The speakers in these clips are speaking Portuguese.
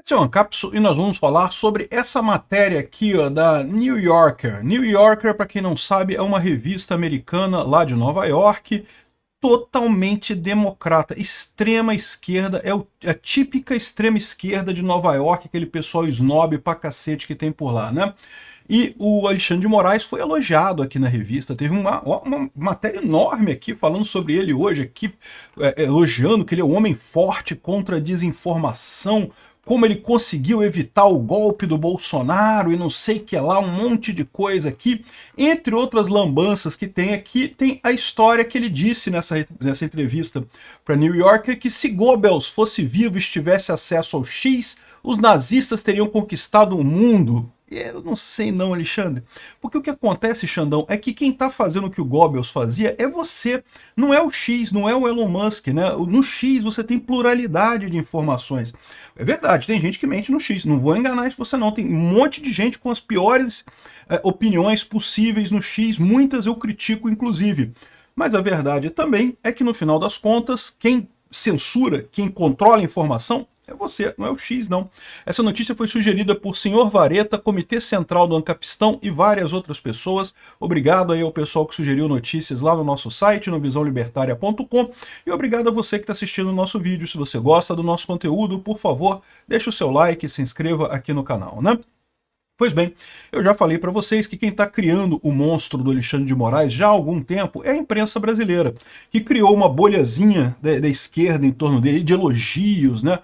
Esse é o Ancapsu e nós vamos falar sobre essa matéria aqui, ó, da New Yorker. New Yorker, para quem não sabe, é uma revista americana lá de Nova York, totalmente democrata, extrema esquerda, é a típica extrema esquerda de Nova York, aquele pessoal snob pra cacete que tem por lá, né? E o Alexandre de Moraes foi elogiado aqui na revista, teve uma matéria enorme aqui falando sobre ele hoje, aqui elogiando que ele é um homem forte contra a desinformação, como ele conseguiu evitar o golpe do Bolsonaro e não sei que lá, um monte de coisa aqui. Entre outras lambanças que tem aqui, tem a história que ele disse nessa entrevista para New Yorker, que se Goebbels fosse vivo e tivesse acesso ao X, os nazistas teriam conquistado o mundo. Eu não sei não, Alexandre. Porque o que acontece, Xandão, é que quem está fazendo o que o Goebbels fazia é você. Não é o X, não é o Elon Musk, né? No X você tem pluralidade de informações. É verdade, tem gente que mente no X. Não vou enganar você não. Tem um monte de gente com as piores opiniões possíveis no X. Muitas eu critico, inclusive. Mas a verdade também é que, no final das contas, quem censura, quem controla a informação é você, não é o X, não. Essa notícia foi sugerida por Sr. Vareta, Comitê Central do Ancapistão e várias outras pessoas. Obrigado aí ao pessoal que sugeriu notícias lá no nosso site, no visãolibertaria.com. E obrigado a você que está assistindo o nosso vídeo. Se você gosta do nosso conteúdo, por favor, deixe o seu like e se inscreva aqui no canal, né? Pois bem, eu já falei para vocês que quem está criando o monstro do Alexandre de Moraes já há algum tempo é a imprensa brasileira, que criou uma bolhazinha da esquerda em torno dele, de elogios, né?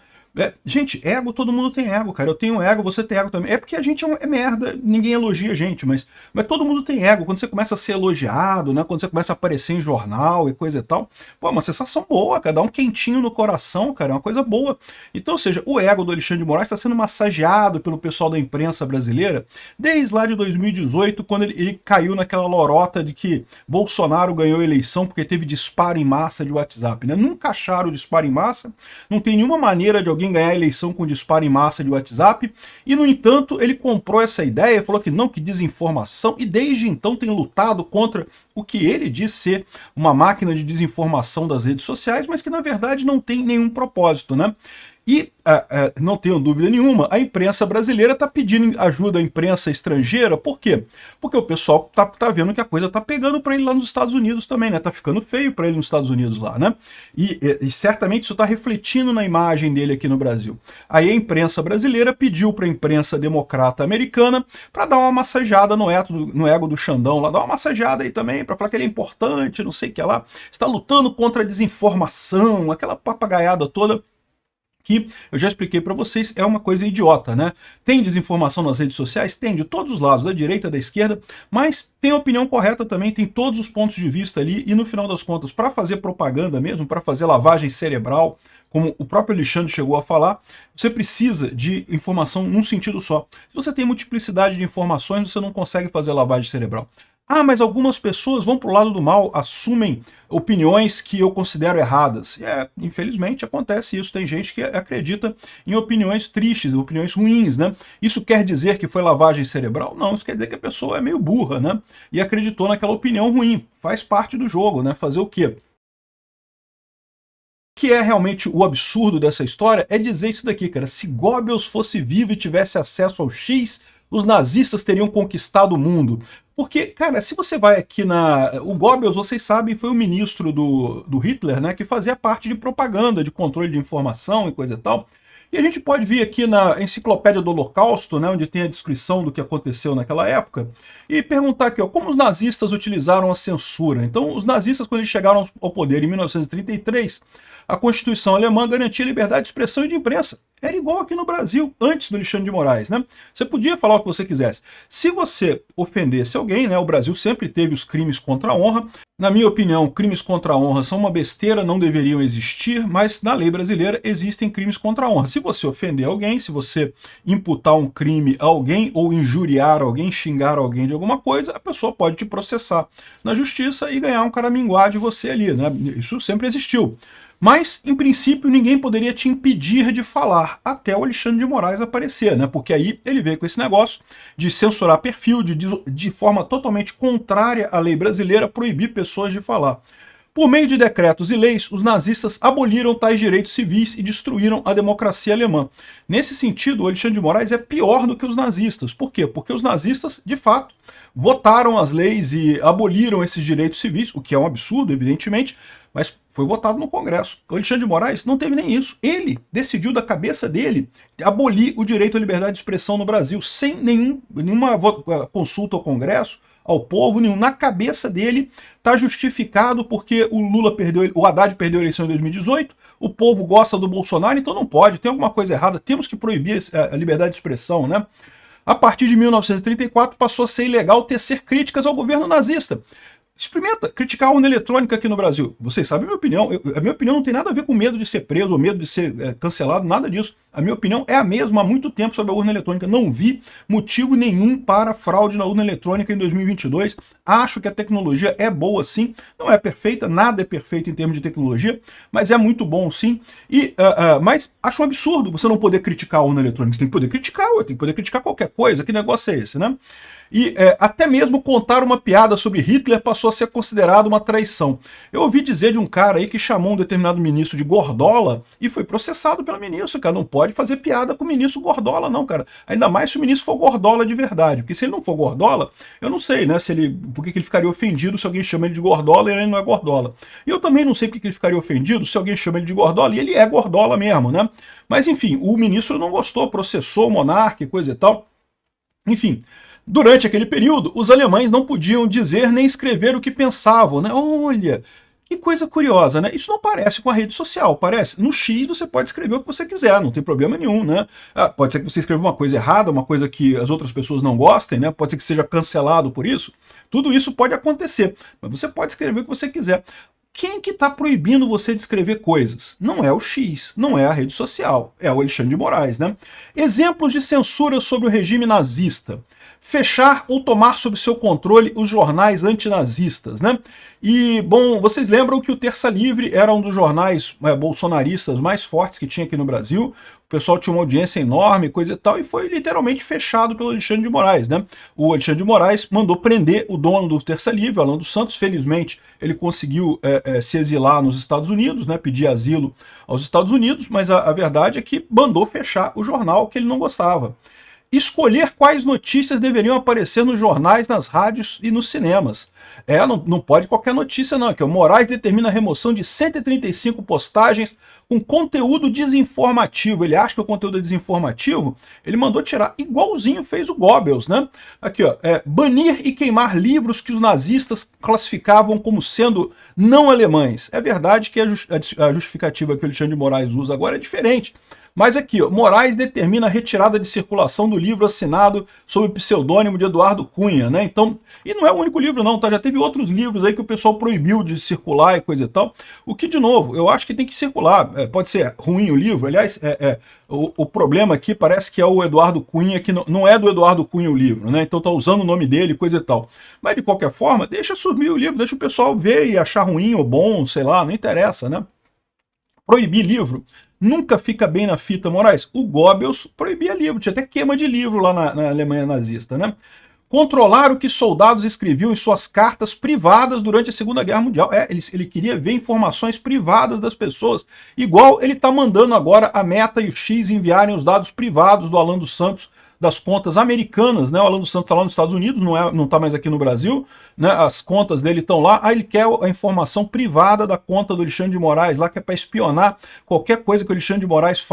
Gente, ego, todo mundo tem ego, cara. Eu tenho ego, você tem ego também. É porque a gente é merda, ninguém elogia a gente, mas todo mundo tem ego. Quando você começa a ser elogiado, né? Quando você começa a aparecer em jornal e coisa e tal, pô, é uma sensação boa, cara. Dá um quentinho no coração, cara. É uma coisa boa. Então, ou seja, o ego do Alexandre de Moraes está sendo massageado pelo pessoal da imprensa brasileira desde lá de 2018, quando ele caiu naquela lorota de que Bolsonaro ganhou a eleição porque teve disparo em massa de WhatsApp, né? Nunca acharam o disparo em massa, não tem nenhuma maneira de alguém ganhar a eleição com disparo em massa de WhatsApp, e no entanto ele comprou essa ideia, falou que não, que desinformação, e desde então tem lutado contra o que ele diz ser uma máquina de desinformação das redes sociais, mas que na verdade não tem nenhum propósito, né? E, não tenho dúvida nenhuma, a imprensa brasileira está pedindo ajuda à imprensa estrangeira. Por quê? Porque o pessoal tá vendo que a coisa tá pegando para ele lá nos Estados Unidos também, né? Tá ficando feio para ele nos Estados Unidos lá, né? E certamente isso está refletindo na imagem dele aqui no Brasil. Aí a imprensa brasileira pediu para a imprensa democrata americana para dar uma massageada no ego do Xandão lá, dar uma massageada aí também, para falar que ele é importante, não sei o que lá, está lutando contra a desinformação, aquela papagaiada toda, que eu já expliquei para vocês, é uma coisa idiota, né? Tem desinformação nas redes sociais? Tem, de todos os lados, da direita, da esquerda, mas tem a opinião correta também, tem todos os pontos de vista ali, e no final das contas, para fazer propaganda mesmo, para fazer lavagem cerebral, como o próprio Alexandre chegou a falar, você precisa de informação num sentido só. Se você tem multiplicidade de informações, você não consegue fazer lavagem cerebral. Ah, mas algumas pessoas vão para o lado do mal, assumem opiniões que eu considero erradas. Infelizmente acontece isso, tem gente que acredita em opiniões tristes, opiniões ruins, né? Isso quer dizer que foi lavagem cerebral? Não, isso quer dizer que a pessoa é meio burra, né? E acreditou naquela opinião ruim. Faz parte do jogo, né? Fazer o quê? O que é realmente o absurdo dessa história é dizer isso daqui, cara. Se Goebbels fosse vivo e tivesse acesso ao X, os nazistas teriam conquistado o mundo. Porque, cara, se você vai aqui o Goebbels, vocês sabem, foi o ministro do Hitler, né, que fazia parte de propaganda, de controle de informação e coisa e tal. E a gente pode vir aqui na Enciclopédia do Holocausto, né, onde tem a descrição do que aconteceu naquela época, e perguntar aqui, ó, como os nazistas utilizaram a censura. Então, os nazistas, quando eles chegaram ao poder em 1933, a Constituição alemã garantia liberdade de expressão e de imprensa. Era igual aqui no Brasil, antes do Alexandre de Moraes, né? Você podia falar o que você quisesse. Se você ofendesse alguém, né? O Brasil sempre teve os crimes contra a honra. Na minha opinião, crimes contra a honra são uma besteira, não deveriam existir, mas na lei brasileira existem crimes contra a honra. Se você ofender alguém, se você imputar um crime a alguém, ou injuriar alguém, xingar alguém de alguma coisa, a pessoa pode te processar na justiça e ganhar um caraminguá de você ali, né? Isso sempre existiu. Mas, em princípio, ninguém poderia te impedir de falar, até o Alexandre de Moraes aparecer, né? Porque aí ele veio com esse negócio de censurar perfil, de forma totalmente contrária à lei brasileira, proibir pessoas de falar. Por meio de decretos e leis, os nazistas aboliram tais direitos civis e destruíram a democracia alemã. Nesse sentido, o Alexandre de Moraes é pior do que os nazistas. Por quê? Porque os nazistas, de fato, votaram as leis e aboliram esses direitos civis, o que é um absurdo, evidentemente, mas foi votado no Congresso. O Alexandre de Moraes não teve nem isso. Ele decidiu da cabeça dele abolir o direito à liberdade de expressão no Brasil, sem nenhuma consulta ao Congresso, ao povo nenhum. Na cabeça dele está justificado porque o Lula perdeu, o Haddad perdeu a eleição em 2018, o povo gosta do Bolsonaro, então não pode, tem alguma coisa errada, temos que proibir a liberdade de expressão, né? A partir de 1934 passou a ser ilegal tecer críticas ao governo nazista. Experimenta criticar a urna eletrônica aqui no Brasil. Vocês sabem a minha opinião. A minha opinião não tem nada a ver com medo de ser preso ou medo de ser cancelado, nada disso. A minha opinião é a mesma há muito tempo sobre a urna eletrônica. Não vi motivo nenhum para fraude na urna eletrônica em 2022. Acho que a tecnologia é boa sim. Não é perfeita, nada é perfeito em termos de tecnologia, mas é muito bom sim. Mas acho um absurdo você não poder criticar a urna eletrônica. Você tem que poder criticar, tem que poder criticar qualquer coisa. Que negócio é esse, né? E até mesmo contar uma piada sobre Hitler passou a ser considerado uma traição. Eu ouvi dizer de um cara aí que chamou um determinado ministro de gordola e foi processado pelo ministro, cara. Não pode fazer piada com o ministro gordola, não, cara. Ainda mais se o ministro for gordola de verdade. Porque se ele não for gordola, eu não sei, né, por que ele ficaria ofendido se alguém chama ele de gordola e ele não é gordola. E eu também não sei por que ele ficaria ofendido se alguém chama ele de gordola e ele é gordola mesmo, né? Mas enfim, o ministro não gostou, processou o monarca e coisa e tal. Enfim. Durante aquele período, os alemães não podiam dizer nem escrever o que pensavam, né? Olha, que coisa curiosa, né? Isso não parece com a rede social, parece? No X você pode escrever o que você quiser, não tem problema nenhum, né? Pode ser que você escreva uma coisa errada, uma coisa que as outras pessoas não gostem, né? Pode ser que seja cancelado por isso. Tudo isso pode acontecer, mas você pode escrever o que você quiser. Quem que está proibindo você de escrever coisas? Não é o X, não é a rede social, é o Alexandre de Moraes, né? Exemplos de censura sobre o regime nazista. Fechar ou tomar sob seu controle os jornais antinazistas, né? E, bom, vocês lembram que o Terça Livre era um dos jornais bolsonaristas mais fortes que tinha aqui no Brasil. O pessoal tinha uma audiência enorme, coisa e tal, e foi literalmente fechado pelo Alexandre de Moraes, né? O Alexandre de Moraes mandou prender o dono do Terça Livre, Alan dos Santos. Felizmente, ele conseguiu se exilar nos Estados Unidos, né? Pedir asilo aos Estados Unidos, mas a verdade é que mandou fechar o jornal que ele não gostava. Escolher quais notícias deveriam aparecer nos jornais, nas rádios e nos cinemas. Não pode qualquer notícia não, que o Moraes determina a remoção de 135 postagens com conteúdo desinformativo. Ele acha que o conteúdo é desinformativo, ele mandou tirar, igualzinho fez o Goebbels, né? Aqui, ó, banir e queimar livros que os nazistas classificavam como sendo não alemães. É verdade que a justificativa que o Alexandre de Moraes usa agora é diferente. Mas aqui, ó, Moraes determina a retirada de circulação do livro assinado sob o pseudônimo de Eduardo Cunha, né? Então, e não é o único livro não, tá? Já teve outros livros aí que o pessoal proibiu de circular e coisa e tal. O que, de novo, eu acho que tem que circular. Pode ser ruim o livro, aliás, o problema aqui parece que é o Eduardo Cunha, que não é do Eduardo Cunha o livro, né? Então tá usando o nome dele, coisa e tal. Mas, de qualquer forma, deixa sumir o livro, deixa o pessoal ver e achar ruim ou bom, sei lá, não interessa, né? Proibir livro nunca fica bem na fita, Moraes. O Goebbels proibia livro, tinha até queima de livro lá na Alemanha nazista, né? Controlar o que soldados escreviam em suas cartas privadas durante a Segunda Guerra Mundial. Ele queria ver informações privadas das pessoas, igual ele está mandando agora a Meta e o X enviarem os dados privados do Alan dos Santos das contas americanas, né? O Alan dos Santos está lá nos Estados Unidos, não está mais aqui no Brasil, né? As contas dele estão lá. Ele quer a informação privada da conta do Alexandre de Moraes lá, que é para espionar qualquer coisa que o Alexandre de Moraes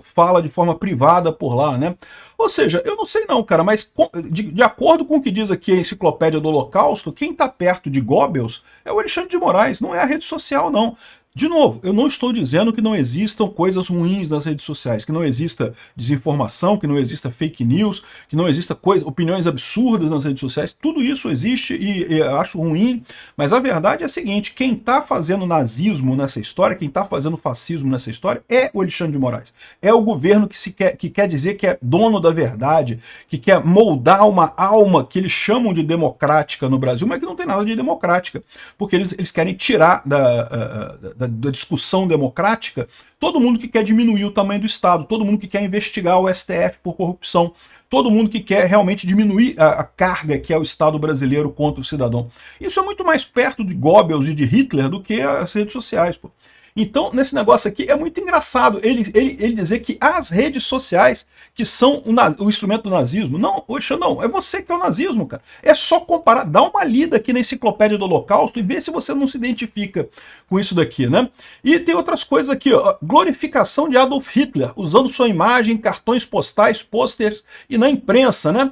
fala de forma privada por lá, né? Ou seja, eu não sei não, cara, mas de acordo com o que diz aqui a Enciclopédia do Holocausto, quem está perto de Goebbels é o Alexandre de Moraes, não é a rede social, não. De novo, eu não estou dizendo que não existam coisas ruins nas redes sociais, que não exista desinformação, que não exista fake news, que não exista opiniões absurdas nas redes sociais. Tudo isso existe e eu acho ruim, mas a verdade é a seguinte: quem está fazendo nazismo nessa história, quem está fazendo fascismo nessa história é o Alexandre de Moraes. É o governo que quer dizer que é dono da verdade, que quer moldar uma alma que eles chamam de democrática no Brasil, mas que não tem nada de democrática, porque eles querem tirar da da discussão democrática, todo mundo que quer diminuir o tamanho do Estado, todo mundo que quer investigar o STF por corrupção, todo mundo que quer realmente diminuir a carga que é o Estado brasileiro contra o cidadão. Isso é muito mais perto de Goebbels e de Hitler do que as redes sociais, pô. Então, nesse negócio aqui, é muito engraçado ele dizer que as redes sociais que são o instrumento do nazismo. Não, poxa, não, é você que é o nazismo, cara. É só comparar, dá uma lida aqui na enciclopédia do Holocausto e vê se você não se identifica com isso daqui, né? E tem outras coisas aqui, ó. Glorificação de Adolf Hitler, usando sua imagem em cartões postais, pôsteres e na imprensa, né?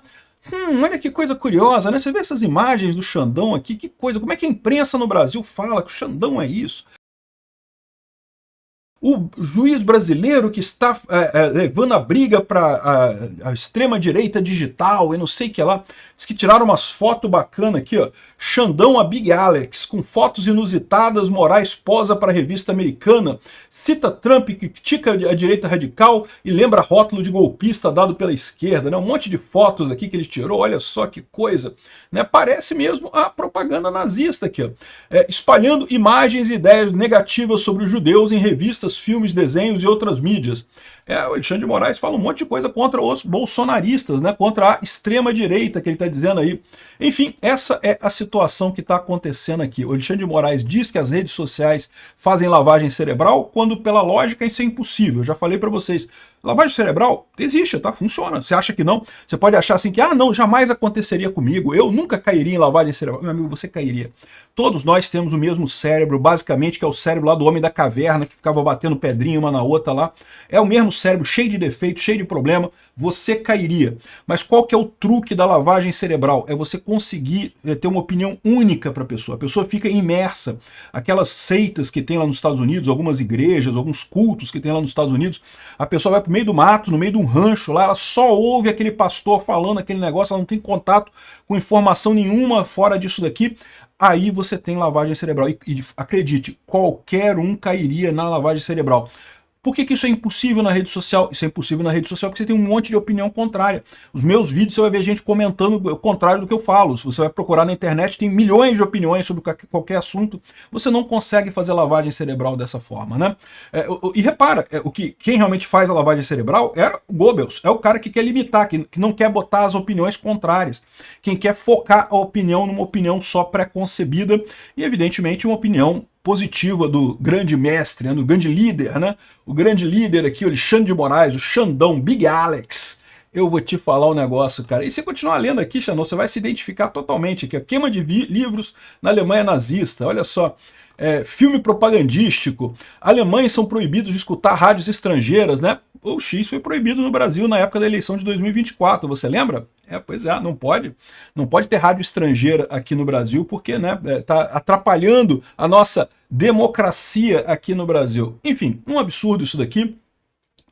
Olha que coisa curiosa, né? Você vê essas imagens do Xandão aqui, que coisa, como é que a imprensa no Brasil fala que o Xandão é isso? O juiz brasileiro que está levando a briga para a extrema-direita digital e não sei o que lá, diz que tiraram umas fotos bacanas aqui, ó. Xandão a Big Alex, com fotos inusitadas, Moraes posa para a revista americana, cita Trump, critica a direita radical e lembra rótulo de golpista dado pela esquerda, né? Um monte de fotos aqui que ele tirou, olha só que coisa, né? Parece mesmo a propaganda nazista aqui, ó. Espalhando imagens e ideias negativas sobre os judeus em revistas, filmes, desenhos e outras mídias. O Alexandre de Moraes fala um monte de coisa contra os bolsonaristas, né? Contra a extrema-direita que ele está dizendo aí. Enfim, essa é a situação que está acontecendo aqui. O Alexandre de Moraes diz que as redes sociais fazem lavagem cerebral, quando pela lógica isso é impossível. Eu já falei para vocês, lavagem cerebral existe, tá? Funciona. Você acha que não? Você pode achar assim que, não, jamais aconteceria comigo, eu nunca cairia em lavagem cerebral. Meu amigo, você cairia. Todos nós temos o mesmo cérebro, basicamente, que é o cérebro lá do homem da caverna, que ficava batendo pedrinha uma na outra lá. É o mesmo cérebro, cheio de defeito, cheio de problema. Você cairia. Mas qual que é o truque da lavagem cerebral? É você conseguir ter uma opinião única para a pessoa. A pessoa fica imersa. Aquelas seitas que tem lá nos Estados Unidos, algumas igrejas, alguns cultos que tem lá nos Estados Unidos, a pessoa vai para o meio do mato, no meio de um rancho lá, ela só ouve aquele pastor falando aquele negócio, ela não tem contato com informação nenhuma fora disso daqui. Aí você tem lavagem cerebral. E acredite, qualquer um cairia na lavagem cerebral. Por que isso é impossível na rede social? Isso é impossível na rede social porque você tem um monte de opinião contrária. Os meus vídeos você vai ver gente comentando o contrário do que eu falo. Se você vai procurar na internet, tem milhões de opiniões sobre qualquer assunto. Você não consegue fazer lavagem cerebral dessa forma, né? E repara, quem realmente faz a lavagem cerebral é o Goebbels. É o cara que quer limitar, que não quer botar as opiniões contrárias. Quem quer focar a opinião numa opinião só pré-concebida e, evidentemente, uma opinião positiva do grande mestre, né, do grande líder, né? O grande líder aqui, o Alexandre de Moraes, o Xandão, Big Alex. Eu vou te falar um negócio, cara. E se continuar lendo aqui, Xandão, você vai se identificar totalmente aqui. A queima de livros na Alemanha nazista, olha só. Filme propagandístico. Alemães são proibidos de escutar rádios estrangeiras, né? O X foi proibido no Brasil na época da eleição de 2024, você lembra? Pois é, não pode. Não pode ter rádio estrangeira aqui no Brasil, porque, né, tá atrapalhando a nossa democracia aqui no Brasil. Enfim, um absurdo isso daqui.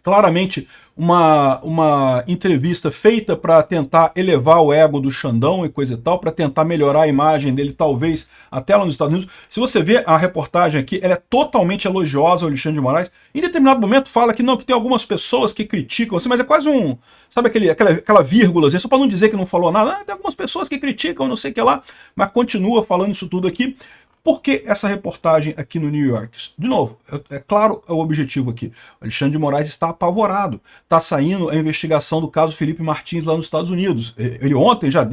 Claramente uma entrevista feita para tentar elevar o ego do Xandão e coisa e tal, para tentar melhorar a imagem dele, talvez até lá nos Estados Unidos. Se você vê a reportagem aqui, ela é totalmente elogiosa ao Alexandre de Moraes. Em determinado momento fala que não, que tem algumas pessoas que criticam, assim, mas é quase um, sabe aquela vírgula, assim, só para não dizer que não falou nada, tem algumas pessoas que criticam, não sei o que lá, mas continua falando isso tudo aqui. Por que essa reportagem aqui no New York? De novo, é claro o objetivo aqui. O Alexandre de Moraes está apavorado. Está saindo a investigação do caso Felipe Martins lá nos Estados Unidos. Ele ontem já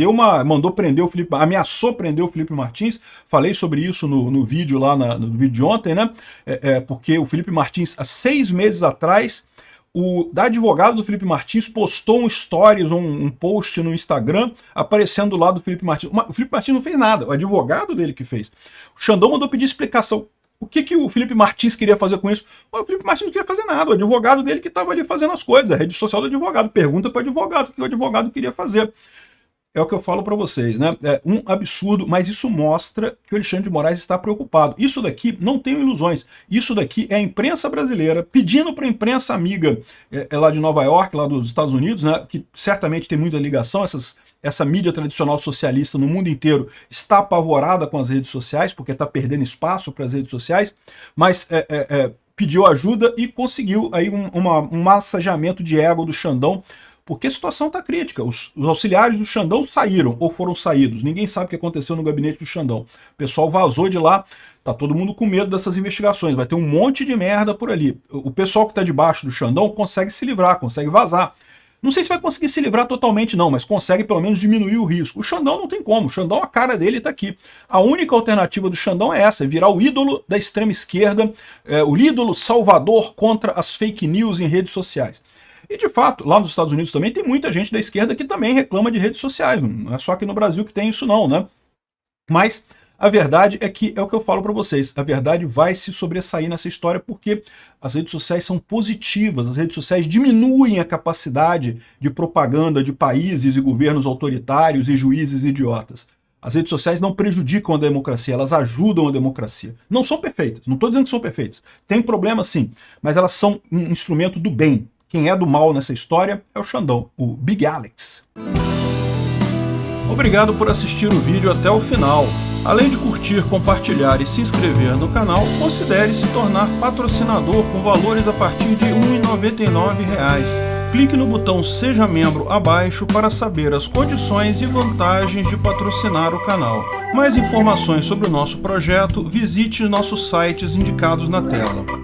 mandou prender o Felipe, ameaçou prender o Felipe Martins. Falei sobre isso no vídeo lá, no vídeo de ontem, né? Porque o Felipe Martins, há 6 meses atrás, o advogado do Felipe Martins postou um stories, um post no Instagram, aparecendo lá do Felipe Martins. O Felipe Martins não fez nada, o advogado dele que fez. O Xandão mandou pedir explicação. O que o Felipe Martins queria fazer com isso? O Felipe Martins não queria fazer nada, o advogado dele que estava ali fazendo as coisas, a rede social do advogado. Pergunta para o advogado o que o advogado queria fazer. É o que eu falo para vocês, né? É um absurdo, mas isso mostra que o Alexandre de Moraes está preocupado. Isso daqui, não tenho ilusões, isso daqui é a imprensa brasileira pedindo para a imprensa amiga lá de Nova York, lá dos Estados Unidos, né? Que certamente tem muita ligação, essa mídia tradicional socialista no mundo inteiro está apavorada com as redes sociais, porque está perdendo espaço para as redes sociais, mas pediu ajuda e conseguiu aí um massageamento de ego do Xandão. porque a situação está crítica. Os auxiliares do Xandão saíram ou foram saídos. Ninguém sabe o que aconteceu no gabinete do Xandão. O pessoal vazou de lá, tá todo mundo com medo dessas investigações. Vai ter um monte de merda por ali. O pessoal que está debaixo do Xandão consegue se livrar, consegue vazar. Não sei se vai conseguir se livrar totalmente não, mas consegue pelo menos diminuir o risco. O Xandão não tem como, o Xandão, a cara dele está aqui. A única alternativa do Xandão é essa, é virar o ídolo da extrema esquerda, o ídolo salvador contra as fake news em redes sociais. E de fato, lá nos Estados Unidos também tem muita gente da esquerda que também reclama de redes sociais, não é só aqui no Brasil que tem isso não, né? Mas a verdade é que, é o que eu falo para vocês, a verdade vai se sobressair nessa história porque as redes sociais são positivas, as redes sociais diminuem a capacidade de propaganda de países e governos autoritários e juízes idiotas. As redes sociais não prejudicam a democracia, elas ajudam a democracia. Não são perfeitas, não estou dizendo que são perfeitas. Tem problemas sim, mas elas são um instrumento do bem. Quem é do mal nessa história é o Xandão, o Big Alex. Obrigado por assistir o vídeo até o final. Além de curtir, compartilhar e se inscrever no canal, considere se tornar patrocinador com valores a partir de R$ 1,99. Clique no botão Seja Membro abaixo para saber as condições e vantagens de patrocinar o canal. Mais informações sobre o nosso projeto, visite nossos sites indicados na tela.